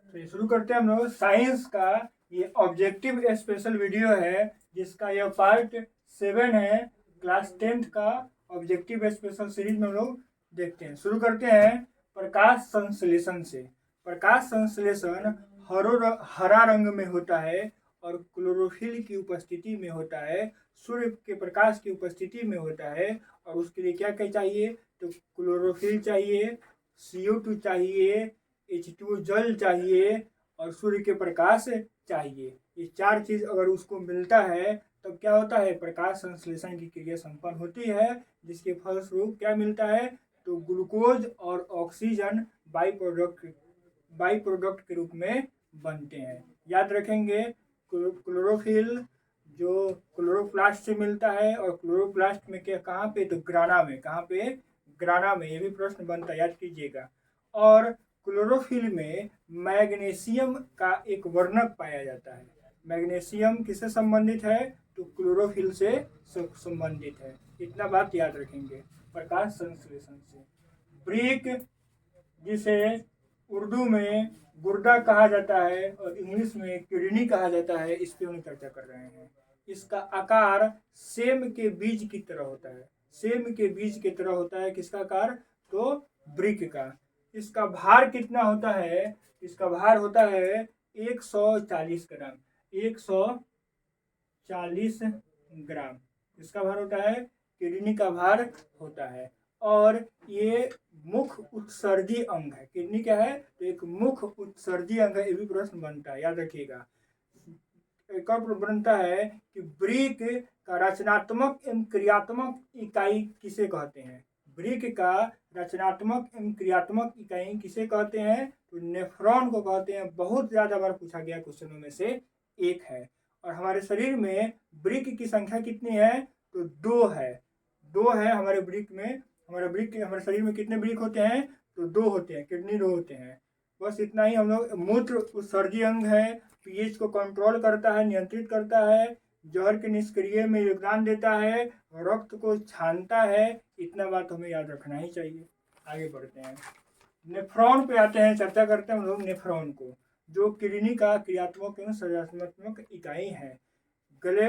तो शुरू करते हैं हम लोग साइंस का। ये ऑब्जेक्टिव स्पेशल वीडियो है जिसका यह पार्ट 7 है। क्लास 10th का ऑब्जेक्टिव स्पेशल सीरीज में हम लोग देखते हैं। शुरू करते हैं प्रकाश संश्लेषण से। प्रकाश संश्लेषण हरा रंग में होता है और क्लोरोफिल की उपस्थिति में होता है, सूर्य के प्रकाश की उपस्थिति में होता है। और उसके लिए क्या क्या चाहिए? तो क्लोरोफिल चाहिए, CO2 चाहिए, H2O जल चाहिए और सूर्य के प्रकाश चाहिए। ये चार चीज अगर उसको मिलता है तब क्या होता है? प्रकाश संश्लेषण की क्रिया संपन्न होती है, जिसके फलस्वरूप क्या मिलता है? तो ग्लूकोज और ऑक्सीजन बाई प्रोडक्ट के रूप में बनते हैं। याद रखेंगे क्लोरोफिल जो क्लोरोप्लास्ट से मिलता है, और क्लोरोप्लास्ट में क्या कहाँ पे? तो ग्राना में। कहाँ पे? ग्राना में। ये भी प्रश्न बनता है, याद कीजिएगा। और क्लोरोफिल में मैग्नीशियम का एक वर्णक पाया जाता है। मैग्नीशियम किससे संबंधित है? तो क्लोरोफिल से संबंधित है। इतना बात याद रखेंगे प्रकाश संश्लेषण से। ब्रिक, जिसे उर्दू में गुर्दा कहा जाता है और इंग्लिश में किडनी कहा जाता है, इस पे हम चर्चा कर रहे हैं। इसका आकार सेम के बीज की तरह होता है। सेम के बीज की तरह होता है। किसका आकार? तो ब्रिक का। इसका भार कितना होता है? इसका भार होता है 140 ग्राम। 140 ग्राम इसका भार होता है। किडनी का भार होता है। और ये मुख्य उत्सर्जी अंग है। किडनी क्या है? तो एक मुख्य उत्सर्जी अंग है। ये भी प्रश्न बनता है, याद रखिएगा। एक और प्रश्न बनता है कि ब्रिक का रचनात्मक एवं क्रियात्मक इकाई किसे कहते हैं? ब्रिक का रचनात्मक एवं क्रियात्मक इकाई किसे कहते हैं? तो नेफ्रॉन को कहते हैं। बहुत ज्यादा बार पूछा गया क्वेश्चनों में से एक है। और हमारे शरीर में ब्रिक की संख्या कितनी है? तो 2 है। 2 है हमारे ब्रिक में। हमारे शरीर में कितने ब्रिक होते हैं? तो 2 होते हैं। किडनी 2 होते हैं। बस इतना ही हम लोग। मूत्र उत्सर्जी अंग है, पीएच को कंट्रोल करता है, नियंत्रित करता है, जहर के निष्क्रिय में योगदान देता है, रक्त को छानता है। इतना बात हमें याद रखना ही चाहिए। आगे बढ़ते हैं, नेफ्रॉन पे आते हैं। चर्चा करते हैं हम लोग नेफ्रॉन को, जो किडनी का क्रियात्मक एवं संरचनात्मक इकाई है। गले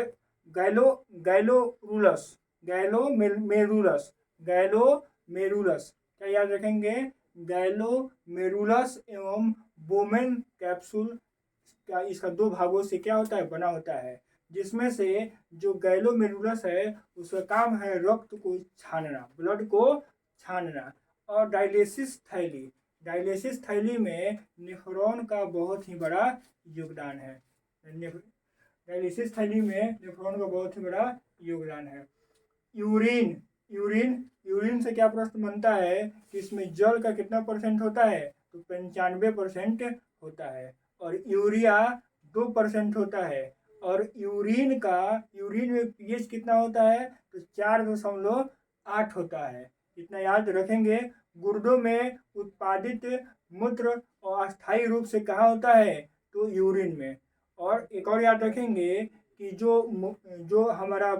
गैलो गैलोमेरुलस गैलोमेरुलस गैलोमेरुलस क्या याद रखेंगे? गैलोमेरुलस एवं बोमेन कैप्सूल का, इसका 2 भागों से क्या होता है? बना होता है। जिसमें से जो गैलोमेरुलस है उसका काम है रक्त को छानना, ब्लड को छानना। और डायलिसिस थैली में नेफ्रॉन का बहुत ही बड़ा योगदान है। डायलिसिस थैली में नेफ्रॉन का बहुत ही बड़ा योगदान है। यूरिन से क्या प्रश्न बनता है कि इसमें जल का कितना % होता है? तो 95% होता है। और यूरिया 2% होता है। और यूरिन में पीएच कितना होता है? तो 4.8 होता है। इतना याद रखेंगे। गुर्दों में उत्पादित मूत्र और अस्थायी रूप से कहाँ होता है? तो यूरिन में। और एक और याद रखेंगे कि जो हमारा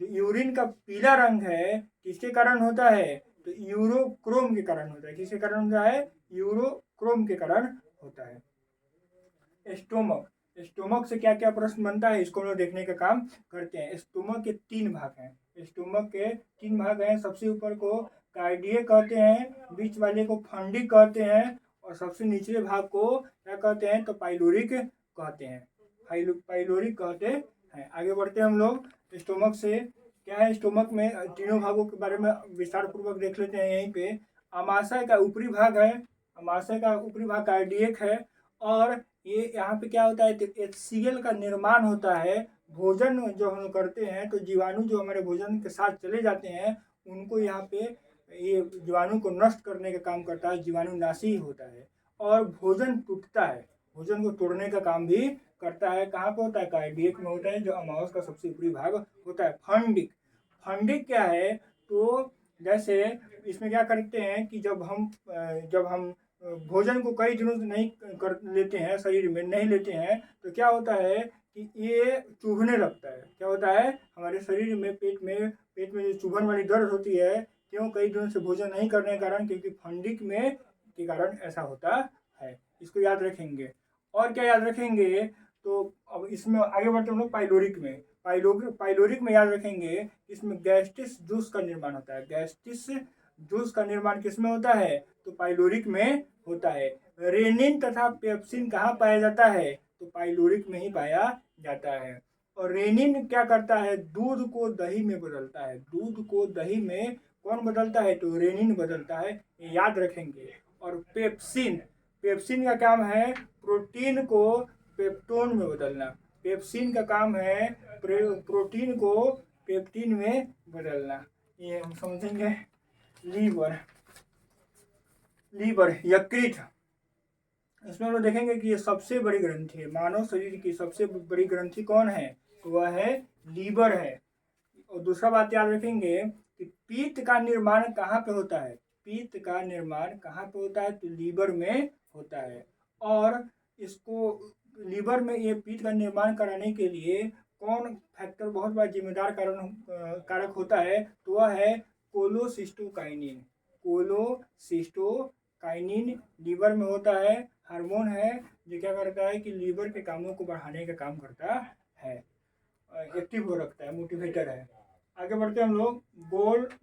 जो यूरिन का पीला रंग है किसके कारण होता है? तो यूरोक्रोम के कारण होता है। किसके कारण होता है? यूरोक्रोम के कारण होता है। स्टोमक से क्या क्या प्रश्न बनता है, इसको हम लोग देखने का काम करते हैं। स्टोमक के 3 भाग हैं। सबसे ऊपर को कार्डियक कहते हैं, बीच वाले को फंडिक कहते हैं, और सबसे निचले भाग को क्या कहते हैं? तो पाइलोरिक कहते हैं। पाइलोरिक कहते हैं। आगे बढ़ते हैं हम लोग। स्टोमक से क्या है? स्टोमक में तीनों भागों के बारे में विस्तार पूर्वक देख लेते हैं। यहीं पे आमाशय का ऊपरी भाग है। आमाशय का ऊपरी भाग कार्डियक है। और ये यहाँ पे क्या होता है? तो HCl का निर्माण होता है। भोजन जो हम करते हैं तो जीवाणु जो हमारे भोजन के साथ चले जाते हैं उनको यहाँ पे ये जीवाणु को नष्ट करने का काम करता है। जीवाणुनाशी होता है। और भोजन टूटता है, भोजन को तोड़ने का काम भी करता है। कहाँ पे होता है? कार्डियक में होता है, जो अमावस का सबसे ऊपरी भाग होता है। फंडिक क्या है? तो जैसे इसमें क्या करते हैं कि जब हम भोजन को कई दिनों से नहीं कर लेते हैं, शरीर में नहीं लेते हैं, तो क्या होता है कि ये चुभने लगता है। क्या होता है? हमारे शरीर में पेट में जो चुभन वाली दर्द होती है, क्यों? कई दिनों से भोजन नहीं करने के कारण, क्योंकि फंडिक में के कारण ऐसा होता है, इसको याद रखेंगे। और क्या याद रखेंगे, तो अब इसमें आगे बढ़ते हम लोग पाइलोरिक में। पाइलोरिक में याद रखेंगे, इसमें गैस्ट्रिस जूस का निर्माण होता है। गैस्ट्रिस जूस का निर्माण किसमें होता है, तो पाइलोरिक में होता है। रेनिन तथा पेप्सिन कहाँ पाया जाता है, तो पाइलोरिक में ही पाया जाता है। और रेनिन क्या करता है, दूध को दही में बदलता है। दूध को दही में कौन बदलता है, तो रेनिन बदलता है, ये याद रखेंगे। और पेप्सिन, पेप्सिन का काम है प्रोटीन को पेप्टोन में बदलना। पेप्सिन का काम है प्रोटीन को पेप्टिन में बदलना, ये हम समझेंगे। लीवर, लीवर यकृत, इसमें हम लोग देखेंगे कि ये सबसे बड़ी ग्रंथि है। मानव शरीर की सबसे बड़ी ग्रंथि कौन है, तो वह है लीवर है। और दूसरा बात याद रखेंगे कि पित्त का निर्माण कहाँ पे होता है, पित्त का निर्माण कहाँ पे होता है, तो लीवर में होता है। और इसको लीवर में ये पित्त का निर्माण कराने के लिए कौन फैक्टर बहुत बड़ा जिम्मेदार कारक होता है, तो वह है कोलोसिस्टोकाइनिन। कोलोसिस्टोकाइनिन लीवर में होता है, हार्मोन है जो क्या करता है कि लीवर के कामों को बढ़ाने का काम करता है, एक्टिव हो रखता है, मोटिवेटर है। आगे बढ़ते हैं हम लोग।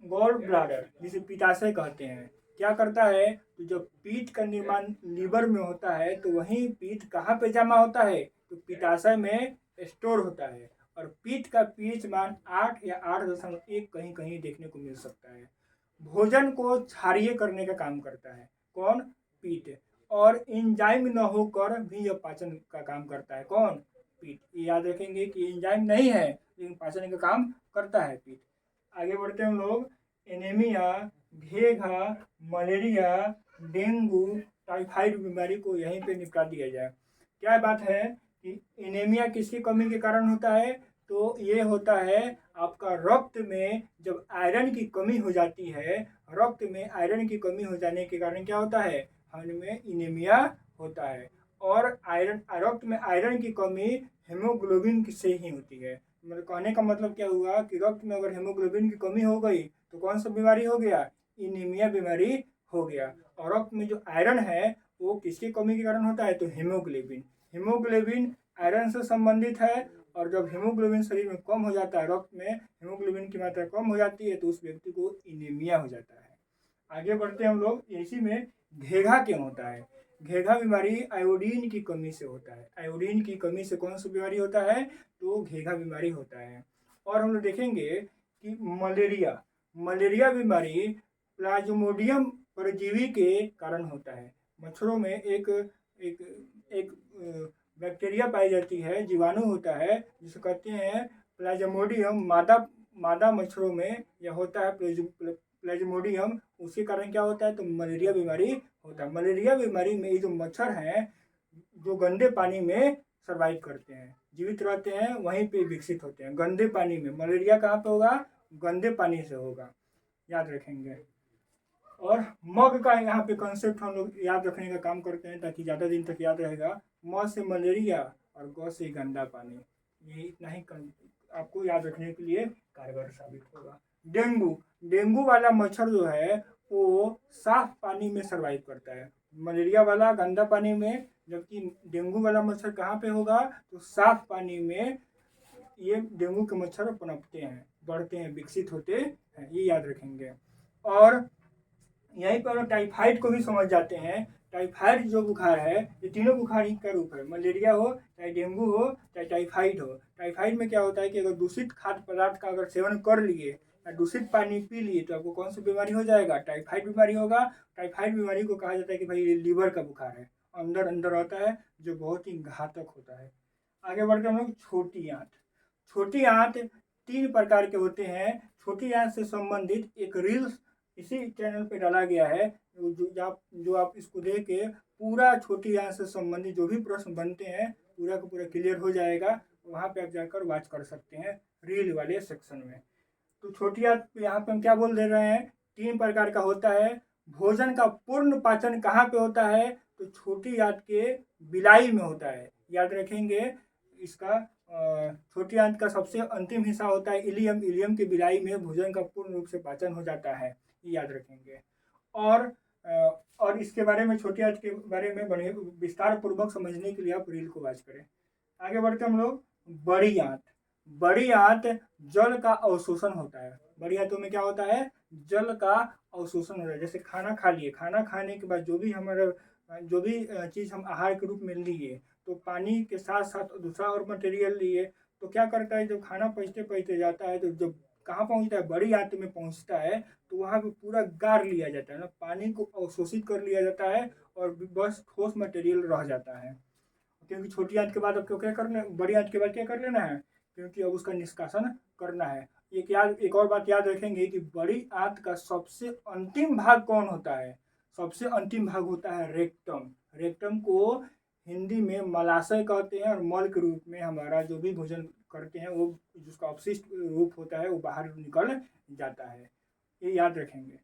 गॉल ब्लाडर जिसे पित्ताशय कहते हैं, क्या करता है, तो जब पित्त का निर्माण लीवर में होता है तो वहीं पित्त कहाँ पे जमा होता है, तो पित्ताशय में स्टोर होता है। और पित्त का पीएच मान 8 या 8.1 कहीं कहीं देखने को मिल सकता है। भोजन को क्षारीय करने का काम करता है, कौन, पित्त। और एंजाइम न होकर भी यह पाचन का काम करता है, कौन, पित्त। याद रखेंगे कि एंजाइम नहीं है लेकिन पाचन का काम करता है पित्त। आगे बढ़ते हैं हम लोग। एनीमिया, घेघा, मलेरिया, डेंगू, टाइफाइड बीमारी को यहीं पे निपटा दिया जाए। क्या बात है कि एनीमिया किसकी कमी के कारण होता है, तो ये होता है आपका रक्त में जब आयरन की कमी हो जाती है, रक्त में आयरन की कमी हो जाने के कारण क्या होता है, हमें एनीमिया होता है। और आयरन, रक्त में आयरन की कमी हेमोग्लोबिन से ही होती है। मतलब कहने का मतलब क्या हुआ कि रक्त में अगर हेमोग्लोबिन की कमी हो गई तो कौन सा बीमारी हो गया, एनीमिया बीमारी हो गया। और रक्त में जो आयरन है वो किसकी कमी के कारण होता है, तो हेमोग्लोबिन। हेमोग्लोबिन आयरन से संबंधित है, और जब हेमोग्लोबिन शरीर में कम हो जाता है, रक्त में हेमोग्लोबिन की मात्रा कम हो जाती है, तो उस व्यक्ति को एनीमिया हो जाता है। आगे बढ़ते हैं हम लोग। इसी में घेघा क्यों होता है, घेघा बीमारी आयोडीन की कमी से होता है। आयोडीन की कमी से कौन सी बीमारी होता है, तो घेघा बीमारी होता है। और हम लोग देखेंगे कि मलेरिया, मलेरिया बीमारी प्लाज्मोडियम परजीवी के कारण होता है। मच्छरों में एक एक एक बैक्टीरिया पाई जाती है, जीवाणु होता है जिसे कहते हैं प्लाज्मोडियम। मादा मच्छरों में यह होता है प्लाज्मोडियम, उसके कारण क्या होता है, तो मलेरिया बीमारी होता है। मलेरिया बीमारी में ये जो मच्छर हैं जो गंदे पानी में सर्वाइव करते हैं, जीवित रहते हैं, वहीं पे विकसित होते हैं। गंदे पानी में मलेरिया कहाँ पे होगा, गंदे पानी से होगा, याद रखेंगे। और मग का यहाँ पे कंसेप्ट हम लोग याद रखने का काम करते हैं ताकि ज़्यादा दिन तक याद रहेगा। म से मलेरिया और ग से गंदा पानी, ये इतना ही आपको याद रखने के लिए कारगर साबित होगा। डेंगू, डेंगू वाला मच्छर जो है वो साफ पानी में सर्वाइव करता है, मलेरिया वाला गंदा पानी में, जबकि डेंगू वाला मच्छर कहाँ पे होगा, तो साफ पानी में ये डेंगू के मच्छर पनपते हैं, बढ़ते हैं, विकसित होते हैं, ये याद रखेंगे। और यहीं पर टाइफाइड को भी समझ जाते हैं। टाइफाइड जो बुखार है, ये तीनों बुखार ही का रूप है, मलेरिया हो चाहे डेंगू हो चाहे टाइफाइड हो। टाइफाइड में क्या होता है कि अगर दूषित खाद्य पदार्थ का अगर सेवन कर लिए या दूषित पानी पी लिए तो आपको कौन सी बीमारी हो जाएगा, टाइफाइड बीमारी होगा। टाइफाइड बीमारी को कहा जाता है कि भाई ये लीवर का बुखार है, अंदर अंदर होता है, जो बहुत ही घातक होता है। आगे बढ़ते हम लोग। छोटी आंत, छोटी आंत 3 प्रकार के होते हैं। छोटी आंत से संबंधित एक रील्स इसी चैनल पे डाला गया है, जो आप इसको देख के पूरा छोटी आंत से संबंधित जो भी प्रश्न बनते हैं पूरा का पूरा क्लियर हो जाएगा। वहाँ पे आप जाकर वॉच कर सकते हैं रील वाले सेक्शन में। तो छोटी आंत यहाँ पे हम क्या बोल दे रहे हैं, 3 प्रकार का होता है। भोजन का पूर्ण पाचन कहाँ पे होता है, तो छोटी आंत के बिलाई में होता है, याद रखेंगे इसका। छोटी आंत का सबसे अंतिम हिस्सा होता है इलियम, इलियम की बिलाई में भोजन का पूर्ण रूप से पाचन हो जाता है, याद रखेंगे। और और इसके बारे में छोटी आंत के बारे में बड़े विस्तार पूर्वक समझने के लिए आप रील को वॉच करें। आगे बढ़ते हम लोग बड़ी आंत। बड़ी आंत जल का अवशोषण होता है। बड़ी आंतों में क्या होता है? जल का अवशोषण होता है। जैसे खाना खा लिए, खाना खाने के बाद जो भी चीज़ हम आहार के रूप में लिए, तो पानी के साथ साथ दूसरा और मटेरियल लिए, तो क्या करता है, जब खाना पचते पचते जाता है तो जब कहाँ पहुँचता है? बड़ी आंत में पहुँचता है, तो वहाँ पे पूरा गार लिया जाता है ना, पानी को अवशोषित कर लिया जाता है और बस ठोस मटेरियल रह जाता है। क्योंकि छोटी आंत के बाद अब क्या करना, बड़ी आंत के बाद क्या कर लेना है? क्योंकि अब उसका निष्कासन करना है। एक और बात याद रखेंगे कि बड़ी आंत का सबसे अंतिम भाग कौन होता है? सबसे अंतिम भाग होता है रेक्टम। रेक्टम को हिंदी में मलाशय कहते हैं और मल के रूप में हमारा जो भी भोजन करते हैं वो जिसका अपशिष्ट रूप होता है वो बाहर निकल जाता है। ये याद रखेंगे।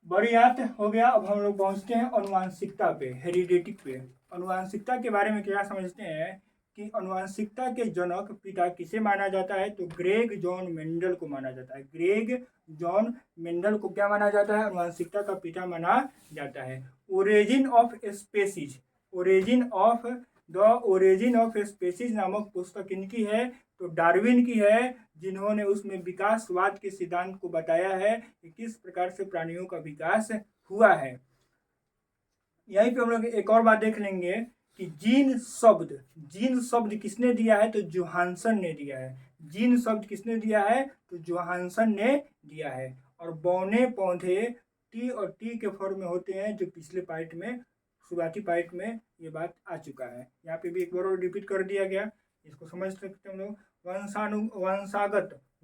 बड़ी आंत हो गया। अब हम लोग पहुंचते हैं अनुवांशिकता पे, हेरिडेटिक पे। अनुवांशिकता के बारे में क्या समझते हैं कि अनुवांशिकता के जनक पिता किसे माना जाता है? तो ग्रेग जॉन मेंडल को माना जाता है। ग्रेग जॉन मेंडल को क्या माना जाता है? अनुवांशिकता का पिता माना जाता है। Origin of species, origin of species नामक पुस्तक किनकी है? तो डार्विन की है, जिन्होंने उसमें विकासवाद के सिद्धांत को बताया है कि किस प्रकार से प्राणियों का विकास हुआ है। यहीं पे हम लोग एक और बात देख लेंगे कि जीन शब्द किसने दिया है? तो जोहानसन ने दिया है। जीन शब्द किसने दिया है? तो जोहानसन ने दिया है। और बौने पौधे टी और टी के फॉर्म में होते हैं, जो पिछले पार्ट में, शुरुआती पार्ट में ये बात आ चुका है। यहाँ पे भी एक बार और रिपीट कर दिया गया, इसको समझ सकते हम लोग।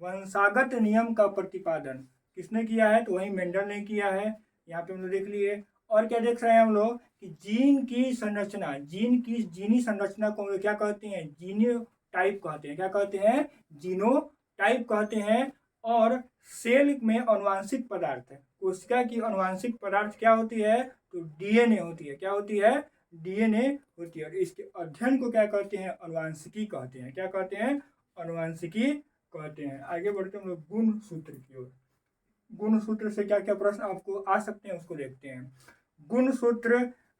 वंशागत नियम का प्रतिपादन किसने किया है? तो वही मेंडल ने किया है। यहाँ पे हम लोग देख लिए। और क्या देख रहे हैं हम लोग कि जीन की जीनी संरचना को हम लोग क्या कहते हैं? जीनोटाइप कहते हैं। क्या कहते हैं? जीनोटाइप कहते हैं। और सेल में अनुवांशिक पदार्थ है, कोशिका की अनुवांशिक पदार्थ क्या होती है? तो डीएनए होती है। क्या होती है? डीएनए होती है। और इसके अध्ययन को क्या कहते हैं? अनुवांशिकी कहते हैं। क्या कहते हैं? अनुवांशिकी कहते हैं। आगे बढ़ते हम लोग गुण सूत्र की ओर। गुण सूत्र से क्या क्या प्रश्न आपको आ सकते हैं उसको देखते हैं। गुण सूत्र,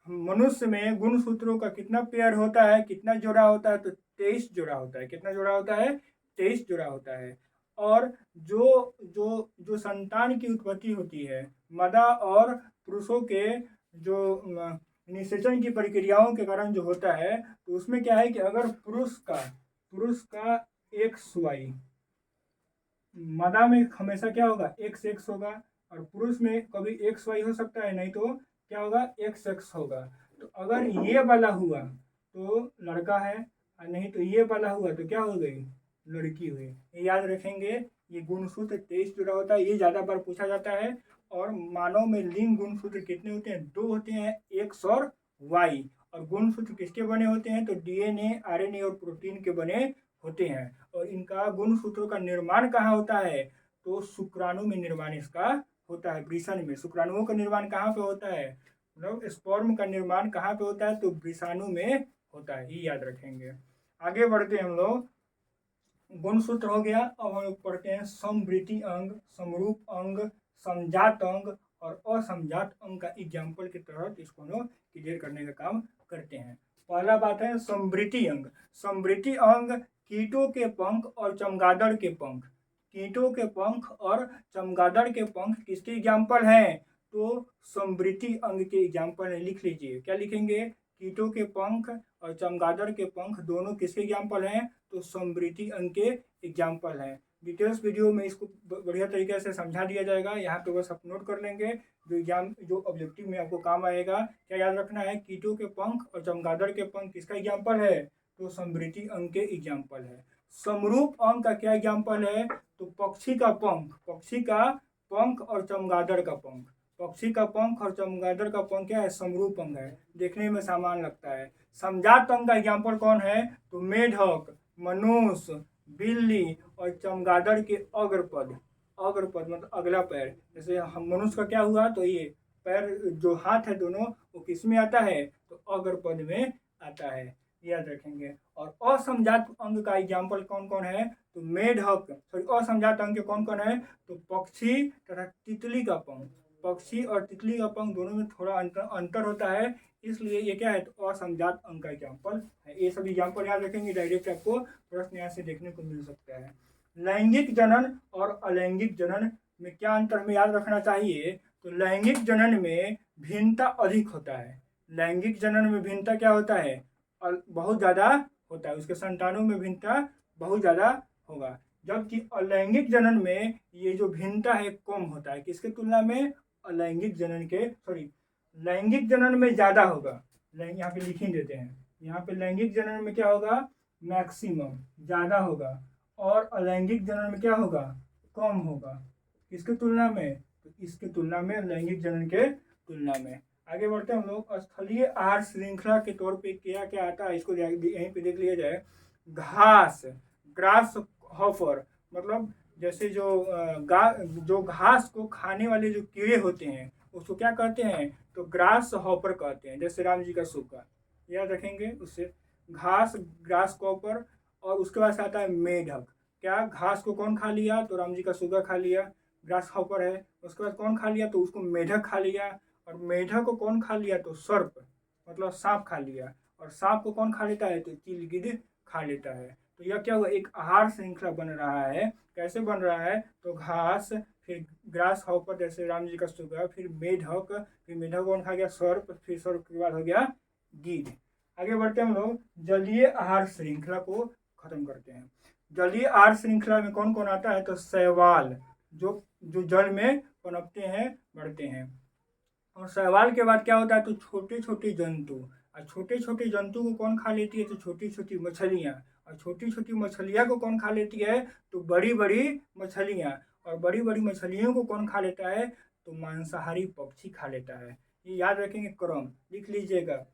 मनुष्य में गुण सूत्रों का कितना पेयर होता है, कितना जोड़ा होता है? तो 23 जोड़ा होता है। कितना जोड़ा होता है? 23 जोड़ा होता है। और जो जो जो संतान की उत्पत्ति होती है, मादा और पुरुषों के जो निषेचन की प्रक्रियाओं के कारण जो होता है, तो उसमें क्या है कि अगर पुरुष का XY, मादा में हमेशा क्या होगा? XX होगा, और पुरुष में कभी XY हो सकता है, नहीं तो क्या होगा? XX होगा। तो अगर ये वाला हुआ तो लड़का है, और नहीं तो ये वाला हुआ तो क्या हो गई? लड़की हुई। ये याद रखेंगे। ये गुणसूत्र 23 जुड़ा होता है, ये ज़्यादा बार पूछा जाता है। और मानव में लिंग गुणसूत्र कितने होते हैं? 2 होते हैं, X और Y। और गुणसूत्र किसके बने होते हैं? तो DNA, RNA और प्रोटीन के बने होते हैं। और इनका गुणसूत्रों का निर्माण कहाँ होता है? तो शुक्राणु में निर्माण इसका होता है, वृषण में। शुक्राणुओं का निर्माण कहाँ पे होता है? मतलब स्पर्म का निर्माण कहाँ पे होता है? तो वृषाणु में होता है। ये याद रखेंगे। आगे बढ़ते हैं हम लोग। गुणसूत्र हो गया। अब हम लोग पढ़ते हैं समवृत्ति अंग, समरूप अंग, समजात अंग और असमजात अंग का एग्जाम्पल के तहत इसको हम लोग क्लियर करने का काम करते हैं। पहला बात है समवृत्ति अंग। समवृत्ति अंग कीटों के पंख और चमगादड़ के पंख। कीटों के पंख और चमगादड़ के पंख किसके एग्जाम्पल हैं? तो समवृत्ति अंग के एग्जाम्पल है। लिख लीजिए, क्या लिखेंगे? कीटों के पंख और चमगादड़ के पंख दोनों किसके एग्जाम्पल हैं? तो समवृत्ति अंग के एग्जाम्पल हैं। डिटेल्स वीडियो में इसको बढ़िया तरीके से समझा दिया जाएगा। यहाँ पे बस आप नोट कर लेंगे, जो ऑब्जेक्टिव में आपको काम आएगा। क्या याद रखना है? कीटों के पंख और चमगादड़ के पंख किसका एग्जाम्पल है? तो समवृत्ति अंग के एग्जाम्पल है। समरूप अंग का क्या एग्जाम्पल है? तो पक्षी का पंख और चमगादड़ का पंख। पक्षी का पंख और चमगादड़ का पंख क्या है? समरूप अंग है, देखने में समान लगता है। समजात अंग का एग्जाम्पल कौन है? तो मेढक, मनुष्य, बिल्ली और चमगादड़ के अग्रपद मतलब अगला पैर। जैसे हम मनुष्य का क्या हुआ? तो ये पैर, जो हाथ है दोनों, वो किस में आता है? तो अग्रपद में आता है। याद रखेंगे। और असमजात अंग का एग्जाम्पल कौन कौन है? तो मेढक, असमजात अंग के कौन कौन है? तो पक्षी तथा तितली का पंख। पक्षी और तितली का पंख दोनों में थोड़ा अंतर होता है, इसलिए ये क्या है, तो असमजात अंग का एग्जाम्पल है। ये सभी एग्जाम्पल याद रखेंगे, डायरेक्ट आपको प्रश्न यहाँ से देखने को मिल सकता है। लैंगिक जनन और अलैंगिक जनन में क्या अंतर हमें याद रखना चाहिए, तो लैंगिक जनन में भिन्नता अधिक होता है। लैंगिक जनन में भिन्नता क्या होता है, बहुत ज़्यादा होता है, उसके संतानों में भिन्नता बहुत ज़्यादा होगा। जबकि अलैंगिक जनन में ये जो भिन्नता है कम होता है, किसके तुलना में, अलैंगिक जनन के, लैंगिक जनन में ज़्यादा होगा। यहाँ पे लिख ही देते हैं, यहाँ पे लैंगिक जनन में क्या होगा, मैक्सिमम ज़्यादा होगा, और अलैंगिक जनन में क्या होगा, कम होगा। किसके तुलना में, तो इसके तुलना में, लैंगिक जनन के तुलना में। आगे बढ़ते हैं हम लोग। स्थलीय आहार श्रृंखला के तौर पे क्या क्या आता है, इसको यहीं पे देख लिया जाए। घास, ग्रास हॉपर, मतलब जैसे जो घास को खाने वाले जो कीड़े होते हैं उसको क्या कहते हैं, तो ग्रास हॉपर कहते हैं। जैसे राम जी का सूखा, याद रखेंगे उससे, घास, ग्रास हॉपर। और उसके बाद आता है मेढक। क्या, घास को कौन खा लिया, तो राम जी का सूखा खा लिया, ग्रास हॉपर है। उसके बाद कौन खा लिया, तो उसको मेढक खा लिया। और मेढक को कौन खा लिया, तो सर्प, मतलब सांप खा लिया। और सांप को कौन खा लेता है, तो चीलगिद्ध खा लेता है। तो यह क्या हुआ, एक आहार श्रृंखला बन रहा है। कैसे बन रहा है, तो घास, फिर ग्रास हॉपर जैसे राम जी का सूखा, फिर मेढक, फिर मेढक कौन खा गया, सर्प, फिर सर्प के बाद हो गया गिद्ध। आगे बढ़ते हैं हम लोग, जलीय आहार श्रृंखला को खत्म करते हैं। जलीय आहार श्रृंखला में कौन कौन आता है, तो शैवाल, जो जल में पनपते हैं, बढ़ते हैं। और शैवाल के बाद क्या होता है, तो छोटे छोटे जंतु। और छोटे छोटे जंतु को कौन खा लेती है, तो छोटी छोटी मछलियाँ। और छोटी छोटी मछलियाँ को कौन खा लेती है, तो बड़ी बड़ी मछलियाँ। और बड़ी बड़ी मछलियों को कौन खा लेता है, तो मांसाहारी पक्षी खा लेता है। ये याद रखेंगे, क्रम लिख लीजिएगा।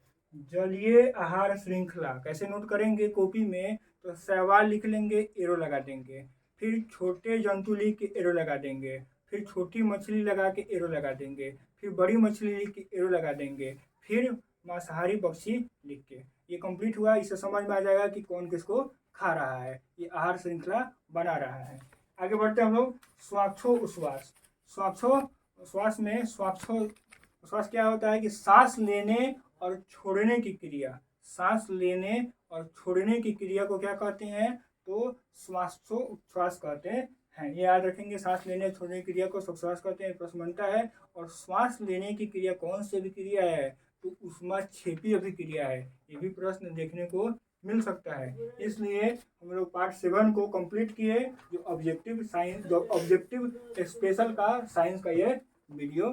जलीय आहार श्रृंखला कैसे नोट करेंगे कॉपी में, तो शैवाल लिख लेंगे, एरो लगा देंगे। फिर छोटे जंतु लिख के एरो लगा देंगे। फिर छोटी मछली लगा के एरो लगा देंगे। फिर बड़ी मछली लिख के एरो लगा देंगे। फिर मांसाहारी पक्षी लिख के। ये कंप्लीट हुआ, इससे समझ में आ जाएगा कि कौन किसको खा रहा है, ये आहार श्रृंखला बना रहा है। आगे बढ़ते हैं हम लोग, श्वासोच्छ्वास। श्वासोच्छ्वास में श्वास क्या होता है कि सांस लेने और छोड़ने की क्रिया। सांस लेने और छोड़ने की क्रिया को क्या कहते हैं, तो श्वासोच्छ्वास कहते हैं। ये याद रखेंगे, सांस लेने और छोड़ने की क्रिया को श्वास कहते हैं। प्रश्न बनता है, और श्वास लेने की क्रिया कौन सी अभिक्रिया है, तो ऊष्माक्षेपी अभिक्रिया है। ये भी प्रश्न देखने को मिल सकता है। इसलिए हम लोग पार्ट 7 को कंप्लीट किए, जो ऑब्जेक्टिव स्पेशल का साइंस का ये वीडियो